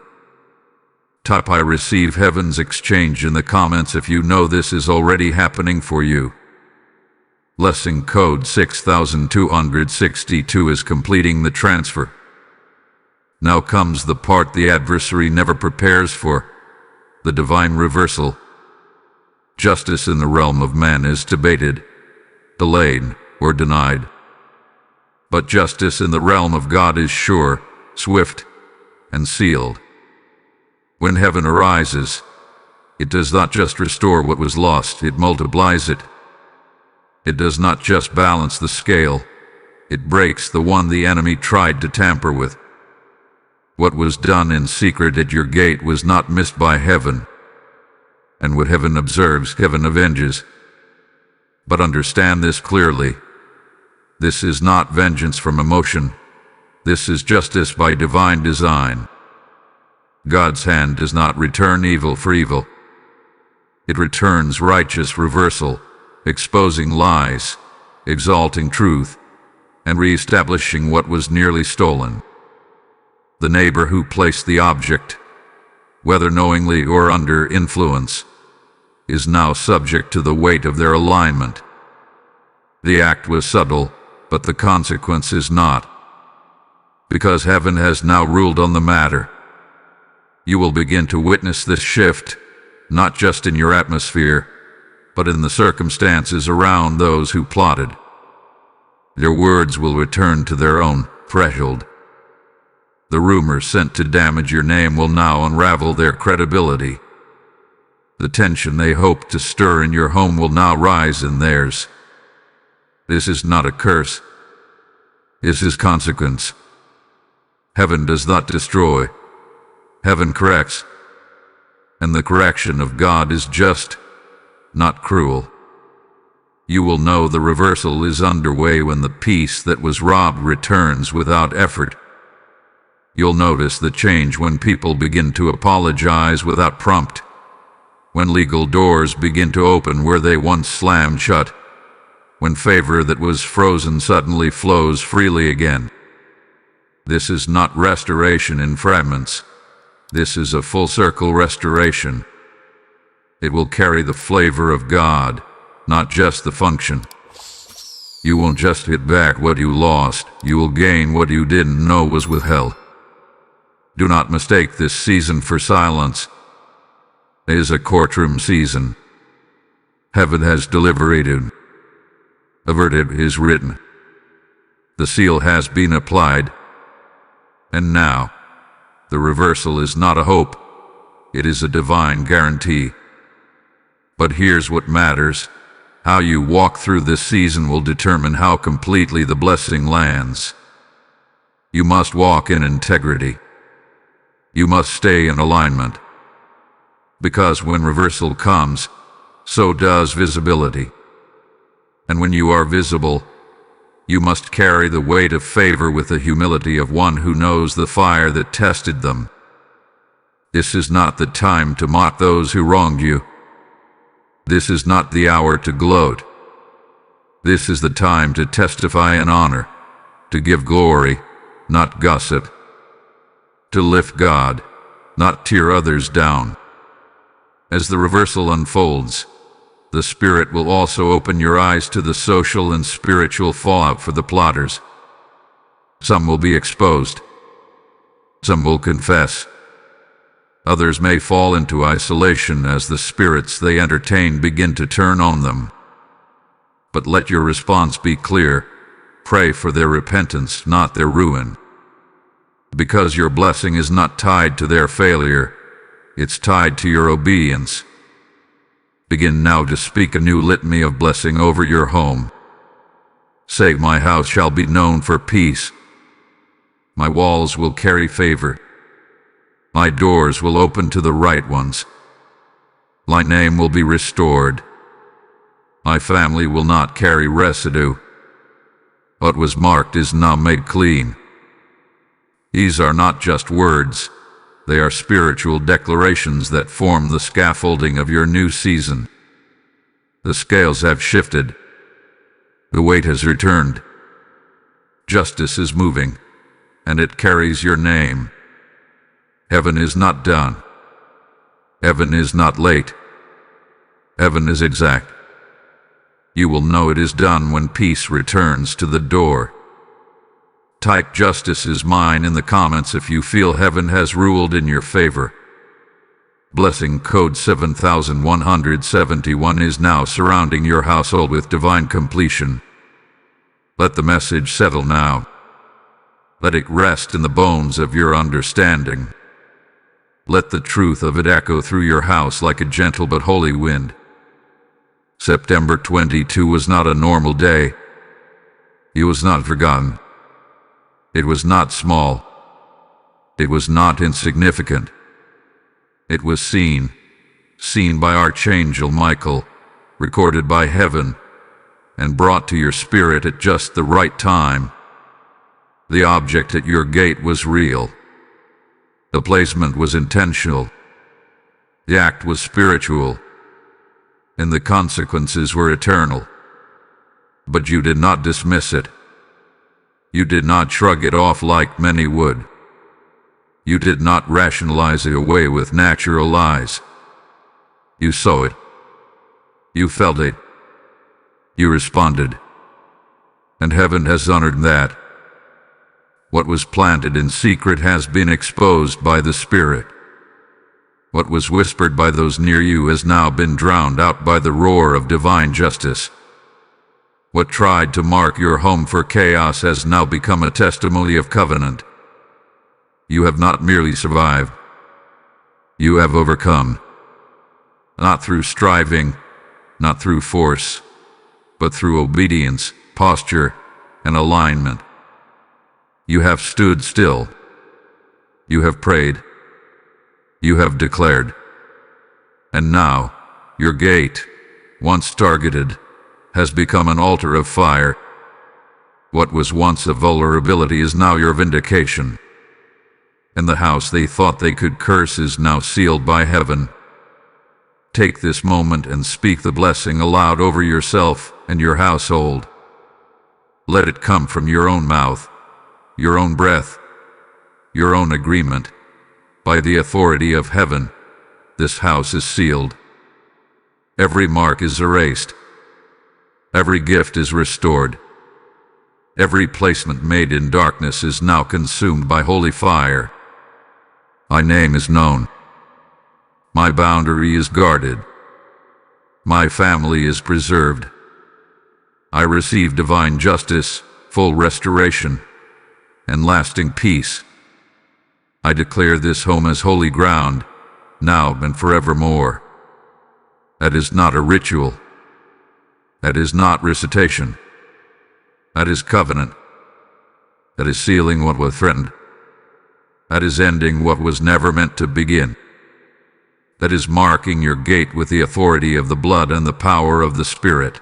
Type I receive heaven's exchange in the comments if you know this is already happening for you. Blessing code 6262 is completing the transfer. Now comes the part the adversary never prepares for, the divine reversal. Justice in the realm of man is debated, delayed, or denied. But justice in the realm of God is sure, swift, and sealed. When heaven arises, it does not just restore what was lost, it multiplies it. It does not just balance the scale, it breaks the one the enemy tried to tamper with. What was done in secret at your gate was not missed by heaven. And what heaven observes, heaven avenges. But understand this clearly. This is not vengeance from emotion. This is justice by divine design. God's hand does not return evil for evil. It returns righteous reversal, exposing lies, exalting truth, and re-establishing what was nearly stolen. The neighbor who placed the object, whether knowingly or under influence, is now subject to the weight of their alignment. The act was subtle, but the consequence is not. Because heaven has now ruled on the matter, you will begin to witness this shift, not just in your atmosphere, but in the circumstances around those who plotted. Their words will return to their own threshold. The rumors sent to damage your name will now unravel their credibility. The tension they hoped to stir in your home will now rise in theirs. This is not a curse. This is consequence. Heaven does not destroy. Heaven corrects. And the correction of God is just, not cruel. You will know the reversal is underway when the peace that was robbed returns without effort. You'll notice the change when people begin to apologize without prompt. When legal doors begin to open where they once slammed shut. When favor that was frozen suddenly flows freely again. This is not restoration in fragments. This is a full circle restoration. It will carry the flavor of God, not just the function. You won't just get back what you lost, you will gain what you didn't know was withheld. Do not mistake this season for silence. It is a courtroom season. Heaven has deliberated. A verdict is written. The seal has been applied. And now, the reversal is not a hope. It is a divine guarantee. But here's what matters. How you walk through this season will determine how completely the blessing lands. You must walk in integrity. You must stay in alignment. Because when reversal comes, so does visibility. And when you are visible, you must carry the weight of favor with the humility of one who knows the fire that tested them. This is not the time to mock those who wronged you. This is not the hour to gloat. This is the time to testify in honor, to give glory, not gossip, to lift God, not tear others down. As the reversal unfolds, the Spirit will also open your eyes to the social and spiritual fallout for the plotters. Some will be exposed. Some will confess. Others may fall into isolation as the spirits they entertain begin to turn on them. But let your response be clear. Pray for their repentance, not their ruin. Because your blessing is not tied to their failure, it's tied to your obedience. Begin now to speak a new litany of blessing over your home. Say, my house shall be known for peace. My walls will carry favor. My doors will open to the right ones. My name will be restored. My family will not carry residue. What was marked is now made clean. These are not just words. They are spiritual declarations that form the scaffolding of your new season. The scales have shifted. The weight has returned. Justice is moving, and it carries your name. Heaven is not done. Heaven is not late. Heaven is exact. You will know it is done when peace returns to the door. Type "Justice is mine" in the comments if you feel heaven has ruled in your favor. Blessing code 7171 is now surrounding your household with divine completion. Let the message settle now. Let it rest in the bones of your understanding. Let the truth of it echo through your house like a gentle but holy wind. September 22 was not a normal day. It was not forgotten. It was not small. It was not insignificant. It was seen by Archangel Michael, recorded by heaven, and brought to your spirit at just the right time. The object at your gate was real. The placement was intentional. The act was spiritual. And the consequences were eternal. But you did not dismiss it. You did not shrug it off like many would. You did not rationalize it away with natural lies. You saw it. You felt it. You responded. And heaven has honored that. What was planted in secret has been exposed by the Spirit. What was whispered by those near you has now been drowned out by the roar of divine justice. What tried to mark your home for chaos has now become a testimony of covenant. You have not merely survived. You have overcome. Not through striving, not through force, but through obedience, posture, and alignment. You have stood still. You have prayed. You have declared. And now, your gate, once targeted, has become an altar of fire. What was once a vulnerability is now your vindication. And the house they thought they could curse is now sealed by heaven. Take this moment and speak the blessing aloud over yourself and your household. Let it come from your own mouth, your own breath, your own agreement. By the authority of heaven, this house is sealed. Every mark is erased. Every gift is restored. Every placement made in darkness is now consumed by holy fire. My name is known. My boundary is guarded. My family is preserved. I receive divine justice, full restoration, and lasting peace. I declare this home as holy ground, now and forevermore. That is not a ritual. That is not recitation. That is covenant. That is sealing what was threatened. That is ending what was never meant to begin. That is marking your gate with the authority of the blood and the power of the Spirit.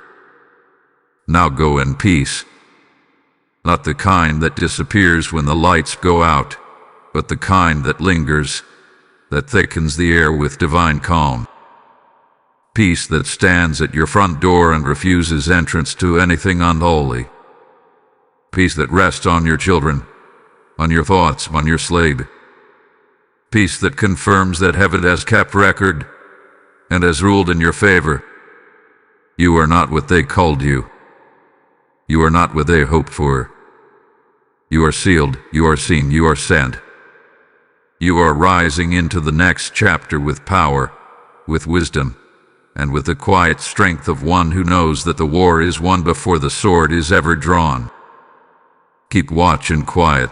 Now go in peace. Not the kind that disappears when the lights go out, but the kind that lingers, that thickens the air with divine calm. Peace that stands at your front door and refuses entrance to anything unholy. Peace that rests on your children, on your thoughts, on your slave. Peace that confirms that heaven has kept record and has ruled in your favor. You are not what they called you. You are not what they hoped for. You are sealed, you are seen, you are sent. You are rising into the next chapter with power, with wisdom, and with the quiet strength of one who knows that the war is won before the sword is ever drawn. Keep watch in quiet.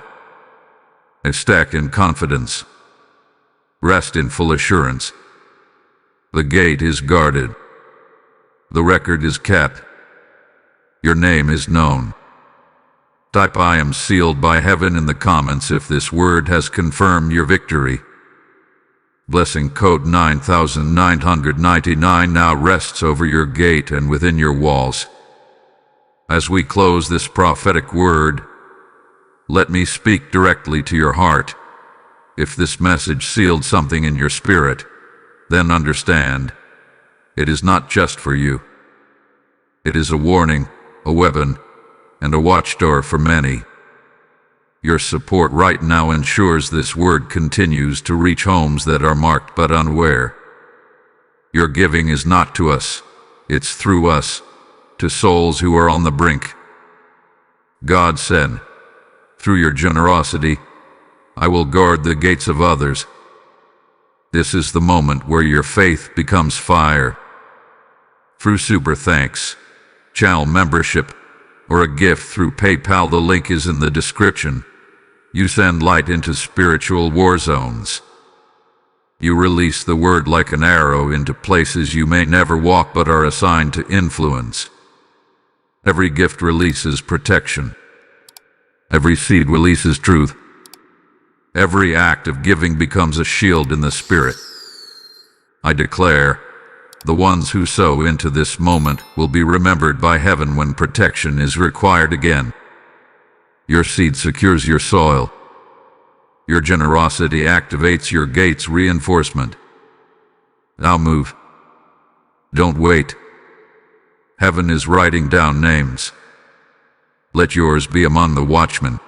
Stack in confidence. Rest in full assurance. The gate is guarded. The record is kept. Your name is known. Type "I am sealed by heaven" in the comments if this word has confirmed your victory. Blessing code 9999 now rests over your gate and within your walls. As we close this prophetic word, let me speak directly to your heart. If this message sealed something in your spirit, then understand, it is not just for you. It is a warning, a weapon, and a watchdoor for many. Your support right now ensures this word continues to reach homes that are marked but unaware. Your giving is not to us, it's through us, to souls who are on the brink. God said, "Through your generosity, I will guard the gates of others." This is the moment where your faith becomes fire. Through super thanks, channel membership, or a gift through PayPal, the link is in the description. You send light into spiritual war zones. You release the word like an arrow into places you may never walk but are assigned to influence. Every gift releases protection. Every seed releases truth. Every act of giving becomes a shield in the spirit. I declare, the ones who sow into this moment will be remembered by heaven when protection is required again. Your seed secures your soil. Your generosity activates your gate's reinforcement. Now move. Don't wait. Heaven is writing down names. Let yours be among the watchmen.